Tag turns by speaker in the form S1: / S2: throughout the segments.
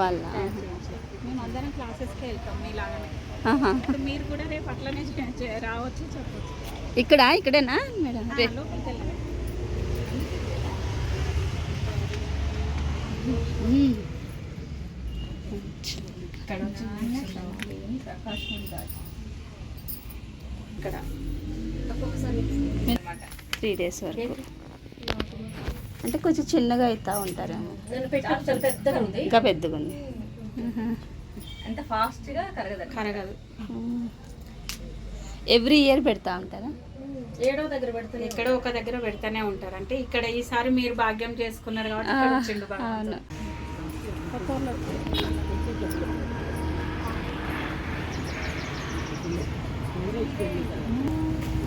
S1: వాళ్ళ
S2: మేము అందరం క్లాసెస్కి వెళ్తాం మీలాగానే. మీరు కూడా రేపు అట్లనే రావచ్చు, చెప్పచ్చు.
S1: ఇక్కడేనా మేడం?
S2: లోపలికి వెళ్ళాలి. ఇక్కడ ఇక్కడ
S1: 3 days వరకు అంటే కొంచెం చిన్నగా అవుతూ ఉంటారేమో. ఇంకా పెద్దగా ఉంది.
S3: అంత ఫాస్ట్గా
S2: కరగదు.
S1: ఎవ్రీ ఇయర్ పెడతా ఉంటారా?
S3: ఏడో దగ్గర పెడతారు,
S2: ఎక్కడో ఒక దగ్గర పెడతానే ఉంటారు. అంటే ఇక్కడ ఈసారి మీరు భాగ్యం చేసుకున్నారు కాబట్టి ఇక్కడ వచ్చిండు బాగా.
S1: అవును.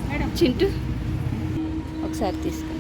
S2: మేడం
S1: చింటూ ఒకసారి తీసుకో.